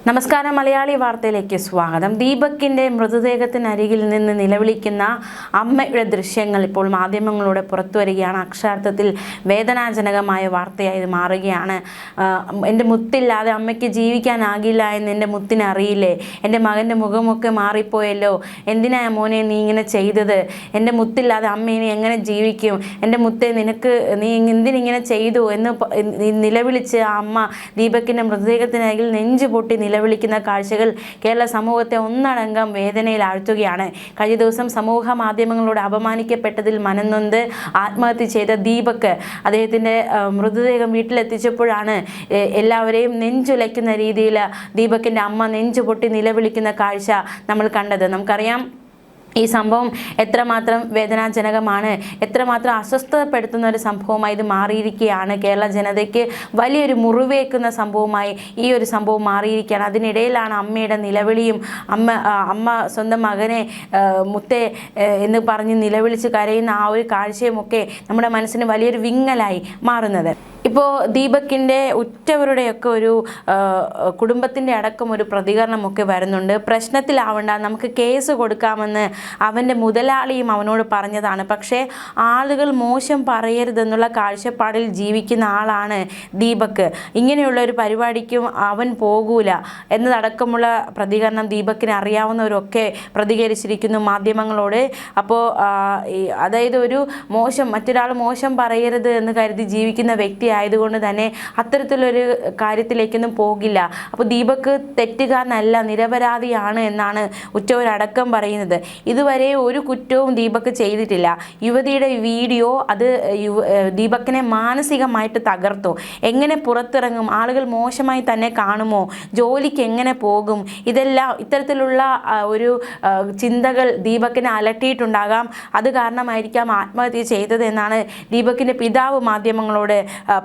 നമസ്കാരം, മലയാളി വാർത്തയിലേക്ക് സ്വാഗതം. ദീപകിൻ്റെ മൃതദേഹത്തിനരികിൽ നിന്ന് നിലവിളിക്കുന്ന അമ്മയുടെ ദൃശ്യങ്ങൾ ഇപ്പോൾ മാധ്യമങ്ങളിലൂടെ പുറത്തു വരികയാണ്. അക്ഷരാർത്ഥത്തിൽ വേദനാജനകമായ വാർത്തയായി ഇത് മാറുകയാണ്. എൻ്റെ മുത്തില്ലാതെ അമ്മയ്ക്ക് ജീവിക്കാനാകില്ല എന്ന് എൻ്റെ മുത്തിന് അറിയില്ലേ? എൻ്റെ മകൻ്റെ മുഖമൊക്കെ മാറിപ്പോയല്ലോ, എന്തിനാ മോനെ നീ ഇങ്ങനെ ചെയ്തത്? എൻ്റെ മുത്തില്ലാതെ അമ്മ ഇനി എങ്ങനെ ജീവിക്കും? എൻ്റെ മുത്തെ നീ എന്തിനിങ്ങനെ ചെയ്തു എന്ന് നിലവിളിച്ച് ആ അമ്മ ദീപകിൻ്റെ മൃതദേഹത്തിനരികിൽ നെഞ്ചു പൊട്ടി നിലവിളിക്കുന്ന കാഴ്ചകൾ കേരള സമൂഹത്തെ ഒന്നടങ്കം വേദനയിൽ ആഴ്ത്തുകയാണ്. കഴിഞ്ഞ ദിവസം സമൂഹ മാധ്യമങ്ങളോട് അപമാനിക്കപ്പെട്ടതിൽ മനംനൊന്ത് ആത്മഹത്യ ചെയ്ത ദീപക് അദ്ദേഹത്തിൻ്റെ മൃതദേഹം വീട്ടിലെത്തിച്ചപ്പോഴാണ് എല്ലാവരെയും നെഞ്ചുലയ്ക്കുന്ന രീതിയിൽ ദീപകിൻ്റെ അമ്മ നെഞ്ചു പൊട്ടി നിലവിളിക്കുന്ന കാഴ്ച നമ്മൾ കണ്ടത്. നമുക്കറിയാം ഈ സംഭവം എത്രമാത്രം വേദനാജനകമാണ്, എത്രമാത്രം അസ്വസ്ഥതപ്പെടുത്തുന്ന ഒരു സംഭവമായി ഇത് മാറിയിരിക്കുകയാണ്. കേരള ജനതയ്ക്ക് വലിയൊരു മുറിവേക്കുന്ന സംഭവമായി ഈ ഒരു സംഭവം മാറിയിരിക്കുകയാണ്. അതിനിടയിലാണ് അമ്മയുടെ നിലവിളിയും അമ്മ സ്വന്തം മകനെ മുത്തേ എന്ന് പറഞ്ഞ് നിലവിളിച്ച് കരയുന്ന ആ ഒരു കാഴ്ചയുമൊക്കെ നമ്മുടെ മനസ്സിന് വലിയൊരു വിങ്ങലായി മാറുന്നത്. ഇപ്പോൾ ദീപകിൻ്റെ ഉറ്റവരുടെയൊക്കെ ഒരു കുടുംബത്തിൻ്റെ അടക്കം ഒരു പ്രതികരണമൊക്കെ വരുന്നുണ്ട്. പ്രശ്നത്തിലാവണ്ട, നമുക്ക് കേസ് കൊടുക്കാമെന്ന് അവൻ്റെ മുതലാളിയും അവനോട് പറഞ്ഞതാണ്. പക്ഷേ ആളുകൾ മോശം പറയരുതെന്നുള്ള കാഴ്ചപ്പാടിൽ ജീവിക്കുന്ന ആളാണ് ദീപക്. ഇങ്ങനെയുള്ള ഒരു പരിപാടിക്കും അവൻ പോകൂല എന്നതടക്കമുള്ള പ്രതികരണം ദീപകിന് അറിയാവുന്നവരൊക്കെ പ്രതികരിച്ചിരിക്കുന്നു മാധ്യമങ്ങളോട്. അപ്പോൾ അതായത് മറ്റൊരാൾ മോശം പറയരുത് എന്ന് കരുതി ജീവിക്കുന്ന വ്യക്തി ആയതുകൊണ്ട് തന്നെ അത്തരത്തിലൊരു കാര്യത്തിലേക്കൊന്നും പോകില്ല. അപ്പോൾ ദീപക് തെറ്റുകാരനല്ല, നിരപരാധിയാണ് എന്നാണ് ഉറ്റവരടക്കം പറയുന്നത്. ഇതുവരെ ഒരു കുറ്റവും ദീപക് ചെയ്തിട്ടില്ല. യുവതിയുടെ വീഡിയോ അത് ദീപകിനെ മാനസികമായിട്ട് തകർത്തു. എങ്ങനെ പുറത്തിറങ്ങും? ആളുകൾ മോശമായി തന്നെ കാണുമോ? ജോലിക്ക് എങ്ങനെ പോകും? ഇത്തരത്തിലുള്ള ഒരു ചിന്തകൾ ദീപകിനെ അലട്ടിയിട്ടുണ്ടാകാം. അത് കാരണമായിരിക്കാം ആത്മഹത്യ ചെയ്തത് എന്നാണ് ദീപകിൻ്റെ പിതാവ് മാധ്യമങ്ങളോട്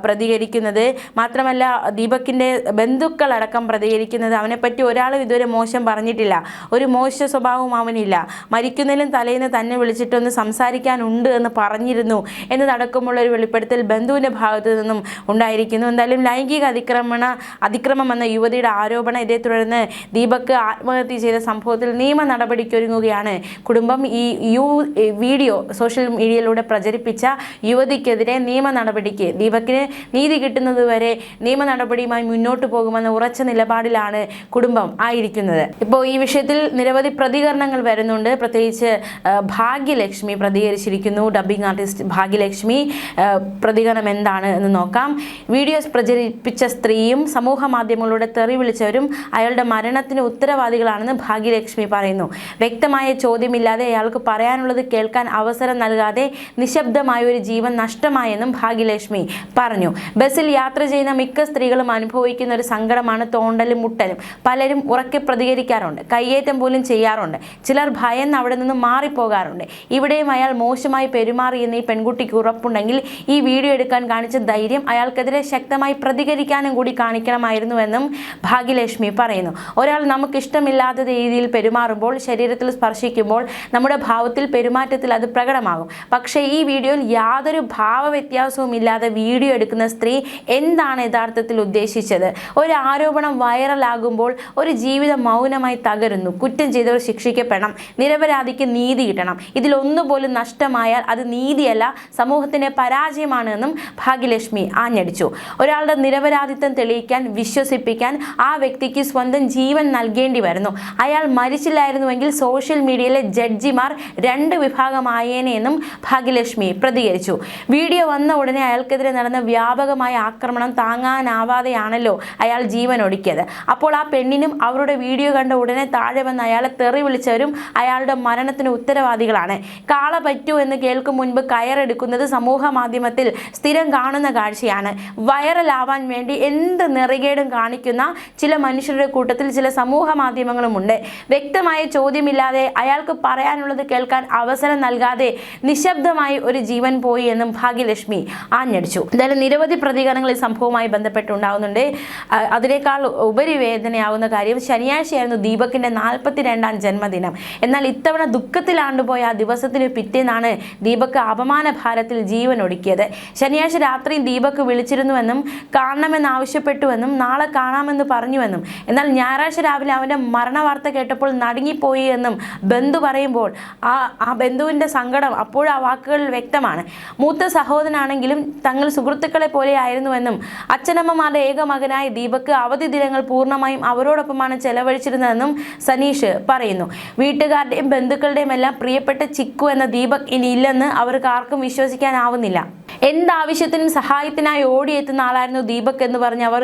പ്രതികരിക്കുന്നത്. മാത്രമല്ല ദീപകിൻ്റെ ബന്ധുക്കളടക്കം പ്രതികരിക്കുന്നത് അവനെപ്പറ്റി ഒരാളും ഇതുവരെ മോശം പറഞ്ഞിട്ടില്ല, ഒരു മോശ സ്വഭാവവും അവനില്ല, മരിക്കുന്നതിലും തലേന്ന് തന്നെ വിളിച്ചിട്ടൊന്ന് സംസാരിക്കാനുണ്ട് എന്ന് പറഞ്ഞിരുന്നു എന്നതടക്കമുള്ള ഒരു വെളിപ്പെടുത്തൽ ബന്ധുവിൻ്റെ ഭാഗത്തു നിന്നും ഉണ്ടായിരിക്കുന്നു. എന്തായാലും ലൈംഗിക അതിക്രമം എന്ന യുവതിയുടെ ആരോപണം ഇതേ തുടർന്ന് ദീപക് ആത്മഹത്യ ചെയ്ത സംഭവത്തിൽ നിയമ നടപടിക്കൊരുങ്ങുകയാണ് കുടുംബം. ഈ വീഡിയോ സോഷ്യൽ മീഡിയയിലൂടെ പ്രചരിപ്പിച്ച യുവതിക്കെതിരെ നിയമ നടപടിക്ക് ദീപകിന് നീതി കിട്ടുന്നതുവരെ നിയമ നടപടിയുമായി മുന്നോട്ട് പോകുമെന്ന ഉറച്ച നിലപാടിലാണ് കുടുംബം ആയിരിക്കുന്നത്. ഇപ്പോൾ ഈ വിഷയത്തിൽ നിരവധി പ്രതികരണങ്ങൾ വരുന്നുണ്ട്. പ്രത്യേകിച്ച് ഭാഗ്യലക്ഷ്മി പ്രതികരിച്ചിരിക്കുന്നു. ഡബ്ബിംഗ് ആർട്ടിസ്റ്റ് ഭാഗ്യലക്ഷ്മി പ്രതികരണം എന്താണ് എന്ന് നോക്കാം. വീഡിയോസ് പ്രചരിപ്പിച്ച സ്ത്രീയും സമൂഹ മാധ്യമങ്ങളിലൂടെ തെറി വിളിച്ചവരും അയാളുടെ മരണത്തിന് ഉത്തരവാദികളാണെന്ന് ഭാഗ്യലക്ഷ്മി പറയുന്നു. വ്യക്തമായ ചോദ്യമില്ലാതെ അയാൾക്ക് പറയാനുള്ളത് കേൾക്കാൻ അവസരം നൽകാതെ നിശബ്ദമായ ഒരു ജീവൻ നഷ്ടമായെന്നും ഭാഗ്യലക്ഷ്മി പറഞ്ഞു. ബസ്സിൽ യാത്ര ചെയ്യുന്ന മിക്ക സ്ത്രീകളും അനുഭവിക്കുന്ന ഒരു സങ്കടമാണ് തോണ്ടലും മുട്ടലും. പലരും ഉറക്കെ പ്രതികരിക്കാറുണ്ട്, കയ്യേറ്റം പോലും ചെയ്യാറുണ്ട്. ചിലർ ഭയന്ന് അവിടെ നിന്ന് മാറിപ്പോകാറുണ്ട്. ഇവിടെയും അയാൾ മോശമായി പെരുമാറിയെന്ന് ഈ പെൺകുട്ടിക്ക് ഉറപ്പുണ്ടെങ്കിൽ ഈ വീഡിയോ എടുക്കാൻ കാണിച്ച ധൈര്യം അയാൾക്കെതിരെ ശക്തമായി പ്രതികരിക്കാനും കൂടി കാണിക്കണമായിരുന്നുവെന്നും ഭാഗ്യലക്ഷ്മി പറയുന്നു. ഒരാൾ നമുക്കിഷ്ടമില്ലാത്ത രീതിയിൽ പെരുമാറുമ്പോൾ, ശരീരത്തിൽ സ്പർശിക്കുമ്പോൾ നമ്മുടെ ഭാവത്തിൽ, പെരുമാറ്റത്തിൽ അത് പ്രകടമാകും. പക്ഷേ ഈ വീഡിയോയിൽ യാതൊരു ഭാവവ്യത്യാസവും ഇല്ലാതെ വീഡിയോ എടുക്കുന്ന സ്ത്രീ എന്താണ് യഥാർത്ഥത്തിൽ ഉദ്ദേശിച്ചത്? ഒരു ആരോപണം വൈറലാകുമ്പോൾ ഒരു ജീവിതം മൗനമായി തകരുന്നു. കുറ്റം ചെയ്തവർ ശിക്ഷിക്കപ്പെടണം, നിരപരാധിക്ക് നീതി കിട്ടണം. ഇതിലൊന്നുപോലും നഷ്ടമായാൽ അത് നീതിയല്ല, സമൂഹത്തിൻ്റെ പരാജയമാണ് എന്നും ഭാഗ്യലക്ഷ്മി ആഞ്ഞടിച്ചു. ഒരാളുടെ നിരപരാധിത്വം തെളിയിക്കാൻ, വിശ്വസിപ്പിക്കാൻ ആ വ്യക്തിക്ക് സ്വന്തം ജീവൻ നൽകേണ്ടി വരുന്നു. അയാൾ മരിച്ചില്ലായിരുന്നുവെങ്കിൽ സോഷ്യൽ മീഡിയയിലെ ജഡ്ജിമാർ രണ്ട് വിഭാഗമായേനെ എന്നും ഭാഗ്യലക്ഷ്മി പ്രതികരിച്ചു. വീഡിയോ വന്ന ഉടനെ അയാൾക്കെതിരെ നടന്ന വ്യാപകമായ ആക്രമണം താങ്ങാനാവാതെയാണല്ലോ അയാൾ ജീവൻ ഒടുക്കിയത്. അപ്പോൾ ആ പെണ്ണിനും അവരുടെ വീഡിയോ കണ്ട ഉടനെ താഴെ വന്ന് അയാളെ തെറി വിളിച്ചവരും അയാളുടെ മരണത്തിന് ഉത്തരവാദികളാണ്. കാള പറ്റൂ എന്ന് കേൾക്കും മുൻപ് കയറെടുക്കുന്നത് സമൂഹ മാധ്യമത്തിൽ സ്ഥിരം കാണുന്ന കാഴ്ചയാണ്. വൈറലാവാൻ വേണ്ടി എന്ത് നെറികേടും കാണിക്കുന്ന ചില മനുഷ്യരുടെ കൂട്ടത്തിൽ ചില സമൂഹ മാധ്യമങ്ങളുമുണ്ട്. വ്യക്തമായ ചോദ്യമില്ലാതെ അയാൾക്ക് പറയാനുള്ളത് കേൾക്കാൻ അവസരം നൽകാതെ നിശബ്ദമായി ഒരു ജീവൻ പോയി എന്നും ഭാഗ്യലക്ഷ്മി ആഞ്ഞടിച്ചു. എന്തായാലും നിരവധി പ്രതികരണങ്ങൾ ഈ സംഭവവുമായി ബന്ധപ്പെട്ടുണ്ടാകുന്നുണ്ട്. അതിനേക്കാൾ ഉപരി വേദനയാവുന്ന കാര്യം ശനിയാഴ്ചയായിരുന്നു ദീപകിൻ്റെ 42ാം ജന്മദിനം. എന്നാൽ ഇത്തവണ ദുഃഖത്തിലാണ്ടുപോയ ആ ദിവസത്തിന് പിറ്റേന്നാണ് ദീപക് അപമാന ഭാരത്തിൽ ജീവൻ ഒടുക്കിയത്. ശനിയാഴ്ച രാത്രി ദീപക് വിളിച്ചിരുന്നുവെന്നും കാണണമെന്നാവശ്യപ്പെട്ടുവെന്നും നാളെ കാണാമെന്ന് പറഞ്ഞുവെന്നും എന്നാൽ ഞായറാഴ്ച രാവിലെ അവൻ്റെ മരണവാർത്ത കേട്ടപ്പോൾ നടുങ്ങിപ്പോയി എന്നും ബന്ധു പറയുമ്പോൾ ആ ബന്ധുവിൻ്റെ സങ്കടം അപ്പോഴും ആ വാക്കുകളിൽ വ്യക്തമാണ്. മൂത്ത സഹോദരനാണെങ്കിലും തങ്ങൾ സുഹൃത്തുക്കളെ പോലെ ആയിരുന്നുവെന്നും അച്ഛനമ്മമാരുടെ ഏക മകനായ ദീപക് അവധി ദിനങ്ങൾ പൂർണ്ണമായും അവരോടൊപ്പമാണ് ചെലവഴിച്ചിരുന്നതെന്നും സനീഷ് പറയുന്നു. വീട്ടുകാരുടെയും ബന്ധുക്കളുടെയും എല്ലാം പ്രിയപ്പെട്ട ചിക്കു എന്ന ദീപക് ഇനി ഇല്ലെന്ന് അവർക്ക് ആർക്കും വിശ്വസിക്കാനാവുന്നില്ല. എന്താവശ്യത്തിനും സഹായത്തിനായി ഓടിയെത്തുന്ന ആളായിരുന്നു ദീപക് എന്ന് പറഞ്ഞ് അവർ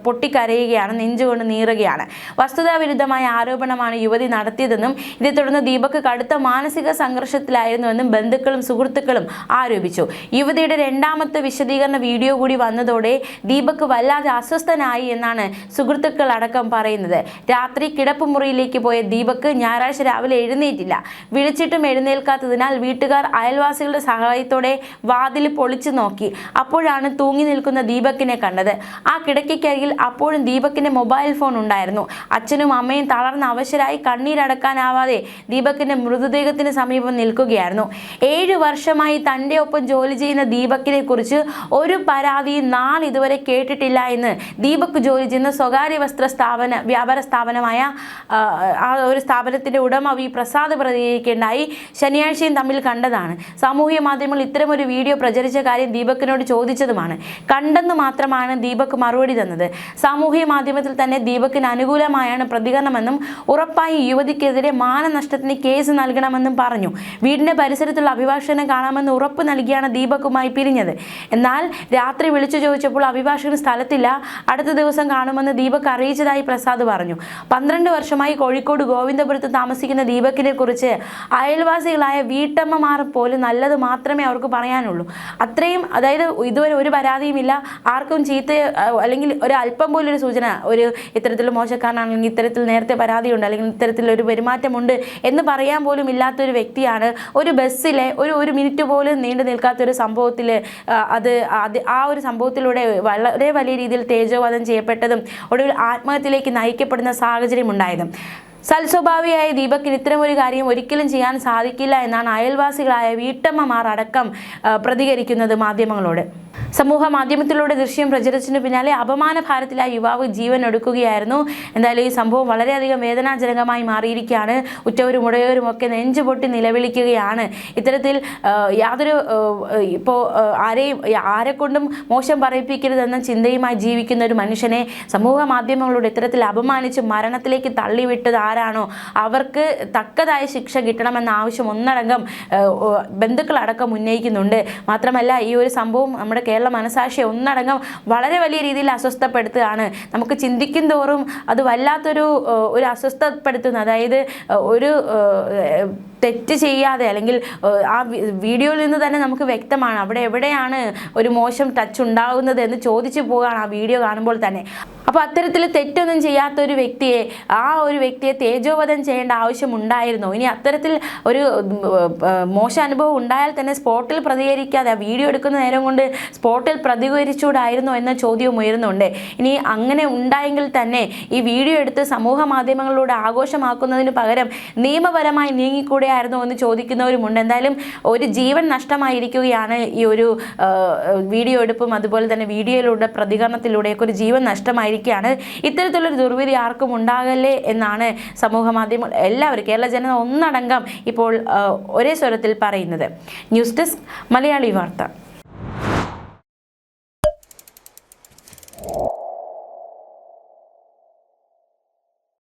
പൊട്ടിക്കരയുകയാണ്, നെഞ്ചുകൊണ്ട് നീറുകയാണ്. വസ്തുതാവിരുദ്ധമായ ആരോപണമാണ് യുവതി നടത്തിയതെന്നും ഇതേ തുടർന്ന് ദീപക് കടുത്ത മാനസിക സംഘർഷത്തിലായിരുന്നുവെന്നും ബന്ധുക്കളും സുഹൃത്തുക്കളും ആരോപിച്ചു. യുവതിയുടെ രണ്ടാമത്തെ വിശദീകരണ വീഡിയോ കൂടി വന്നതോടെ ദീപക് വല്ലാതെ അസ്വസ്ഥനായി എന്നാണ് സുഹൃത്തുക്കൾ അടക്കം പറയുന്നത്. രാത്രി കിടപ്പുമുറിയിലേക്ക് പോയ ദീപക് ഞായറാഴ്ച രാവിലെ എഴുന്നേറ്റില്ല. വിളിച്ചിട്ടും എഴുന്നേൽക്കാത്തതിനാൽ വീട്ടുകാർ അയൽവാസികളുടെ സഹായത്തോടെ വാതിൽ പൊളിച്ചു നോക്കി. അപ്പോഴാണ് തൂങ്ങി നിൽക്കുന്ന ദീപകിനെ കണ്ടത്. ആ കിടക്കയ്ക്കരികിൽ അപ്പോഴും ദീപകിന്റെ മൊബൈൽ ഫോൺ ഉണ്ടായിരുന്നു. അച്ഛനും അമ്മയും തളർന്ന അവശരായി കണ്ണീരടക്കാനാവാതെ ദീപകിന്റെ മൃതദേഹത്തിന് സമീപം നിൽക്കുകയായിരുന്നു. 7 വർഷമായി തൻ്റെ ഒപ്പം ജോലി ചെയ്യുന്ന ദീപകിനെ കുറിച്ച് ഒരു പരാതിയും നാളിതുവരെ കേട്ടിട്ടില്ല എന്ന് ദീപക് ജോലി ചെയ്യുന്ന സ്വകാര്യ വ്യാപാര സ്ഥാപനമായ ആ ഒരു സ്ഥാപനത്തിന്റെ ഉടമ വി പ്രസാദ് പ്രതികരിക്കേണ്ടായി. ശനിയാഴ്ചയും തമ്മിൽ കണ്ടതാണ്. സാമൂഹ്യ മാധ്യമങ്ങൾ ഇത്തരമൊരു വീഡിയോ പ്രചരിച്ച കാര്യം ദീപകിനോട് ചോദിച്ചതുമാണ്. കണ്ടെന്ന് മാത്രമാണ് ദീപക് മറുപടി തന്നത്. സാമൂഹ്യ മാധ്യമത്തിൽ തന്നെ ദീപകിന് അനുകൂലമായാണ് പ്രതികരണമെന്നും ഉറപ്പായി യുവതിക്കെതിരെ മാനനഷ്ടത്തിന് കേസ് നൽകണമെന്നും പറഞ്ഞു. വീടിന്റെ പരിസരത്തുള്ള അഭിഭാഷകനെ കാണാമെന്ന് ഉറപ്പ് നൽകിയാണ് ദീപകുമായി പിരിഞ്ഞത്. എന്നാൽ രാത്രി വിളിച്ചു ചോദിച്ചപ്പോൾ അഭിഭാഷകൻ സ്ഥലത്തില്ല, അടുത്ത ദിവസം കാണുമെന്ന് ദീപക് അറിയിച്ചതായി പ്രസാദ് പറഞ്ഞു. 12 വർഷമായി കോഴിക്കോട് ഗോവിന്ദപുരത്ത് താമസിക്കുന്ന ദീപകിനെ കുറിച്ച് അയൽവാസികളായ വീട്ടമ്മമാർ പോലും നല്ലത് മാത്രമേ അവർക്ക് പറയാനുള്ളൂ. അത്രയും, അതായത് ഇതുവരെ ഒരു പരാതിയുമില്ല, ആർക്കും ചീത്ത അല്ലെങ്കിൽ ഒരു അല്പം പോലും ഒരു സൂചന, ഒരു ഇത്തരത്തിൽ മോശക്കാരനാണെങ്കിൽ ഇത്തരത്തിൽ നേരത്തെ പരാതിയുണ്ട് അല്ലെങ്കിൽ ഇത്തരത്തിലൊരു പെരുമാറ്റമുണ്ട് എന്ന് പറയാൻ പോലും ഇല്ലാത്തൊരു വ്യക്തിയാണ് ഒരു ബസ്സിലെ ഒരു മിനിറ്റ് പോലും നീണ്ടു നിൽക്കാത്തൊരു സംഭവത്തിൽ ആ ഒരു സംഭവത്തിലൂടെ വളരെ വലിയ രീതിയിൽ തേജോവധം ചെയ്യപ്പെട്ടതും ഒടുവിൽ ആത്മഹത്യയിലേക്ക് നയിക്കപ്പെടുന്ന സാഹചര്യം ഉണ്ടായതും. സൽസ്വഭാവിയായ ദീപകിന് ഇത്തരമൊരു കാര്യം ഒരിക്കലും ചെയ്യാൻ സാധിക്കില്ല എന്നാണ് അയൽവാസികളായ വീട്ടമ്മമാർ അടക്കം പ്രതികരിക്കുന്നത് മാധ്യമങ്ങളോട്. സമൂഹ മാധ്യമത്തിലൂടെ ദൃശ്യം പ്രചരിച്ചതിന് പിന്നാലെ അപമാന ഭാരത്തിലായ യുവാവ് ജീവൻ ഒടുക്കുകയായിരുന്നു. എന്തായാലും ഈ സംഭവം വളരെയധികം വേദനാജനകമായി മാറിയിരിക്കുകയാണ്. ഉറ്റവരും ഉടയവരും ഒക്കെ നെഞ്ചുപൊട്ടി നിലവിളിക്കുകയാണ്. ഇത്തരത്തിൽ യാതൊരു ഇപ്പോൾ ആരെക്കൊണ്ടും മോശം പറയിപ്പിക്കരുതെന്ന ചിന്തയുമായി ജീവിക്കുന്ന ഒരു മനുഷ്യനെ സമൂഹ മാധ്യമങ്ങളോട് ഇത്തരത്തിൽ അപമാനിച്ച് മരണത്തിലേക്ക് തള്ളിവിട്ടത് ആരാണോ അവർക്ക് തക്കതായ ശിക്ഷ കിട്ടണമെന്ന ആവശ്യം ഒന്നടങ്കം ബന്ധുക്കളടക്കം ഉന്നയിക്കുന്നുണ്ട്. മാത്രമല്ല ഈ ഒരു സംഭവം നമ്മുടെ കേരള മനസാക്ഷിയെ ഒന്നടങ്കം വളരെ വലിയ രീതിയിൽ അസ്വസ്ഥപ്പെടുത്തുകയാണ്. നമുക്ക് ചിന്തിക്കും തോറും അത് വല്ലാത്തൊരു അസ്വസ്ഥപ്പെടുത്തുന്ന, അതായത് ഒരു തെറ്റ് ചെയ്യാതെ അല്ലെങ്കിൽ ആ വീഡിയോയിൽ നിന്ന് തന്നെ നമുക്ക് വ്യക്തമാണ് അവിടെ എവിടെയാണ് ഒരു മോശം ടച്ച് ഉണ്ടാകുന്നത് എന്ന് ചോദിച്ചു പോവുകയാണ് ആ വീഡിയോ കാണുമ്പോൾ തന്നെ. അപ്പോൾ അത്തരത്തിൽ തെറ്റൊന്നും ചെയ്യാത്ത ഒരു വ്യക്തിയെ തേജോവധം ചെയ്യേണ്ട ആവശ്യമുണ്ടായിരുന്നു. ഇനി അത്തരത്തിൽ ഒരു മോശം അനുഭവം ഉണ്ടായാൽ തന്നെ സ്പോട്ടിൽ പ്രതികരിക്കാതെ ആ വീഡിയോ എടുക്കുന്ന നേരം കൊണ്ട് സ്പോട്ടിൽ പ്രതികരിച്ചുകൂടായിരുന്നോ എന്ന ചോദ്യവും ഉയരുന്നുണ്ട്. ഇനി അങ്ങനെ ഉണ്ടായെങ്കിൽ തന്നെ ഈ വീഡിയോ എടുത്ത് സമൂഹ മാധ്യമങ്ങളിലൂടെ ആഘോഷമാക്കുന്നതിന് പകരം നിയമപരമായി നീങ്ങിക്കൂടെയായിരുന്നോ എന്ന് ചോദിക്കുന്നവരുമുണ്ട്. എന്തായാലും ഒരു ജീവൻ നഷ്ടമായിരിക്കുകയാണ് ഈ ഒരു വീഡിയോ എടുപ്പും അതുപോലെ തന്നെ വീഡിയോയിലൂടെ പ്രതികരണത്തിലൂടെയൊക്കെ ഒരു ജീവൻ നഷ്ടമായിരിക്കും. ഇത്തരത്തിലൊരു ദുർവിധി ആർക്കും ഉണ്ടാകല്ലേ എന്നാണ് സമൂഹ മാധ്യമങ്ങൾ എല്ലാവരും കേരള ജനത ഒന്നടങ്കം ഇപ്പോൾ ഒരേ സ്വരത്തിൽ പറയുന്നത്. ന്യൂസ് ഡെസ്ക് മലയാളി വാർത്ത.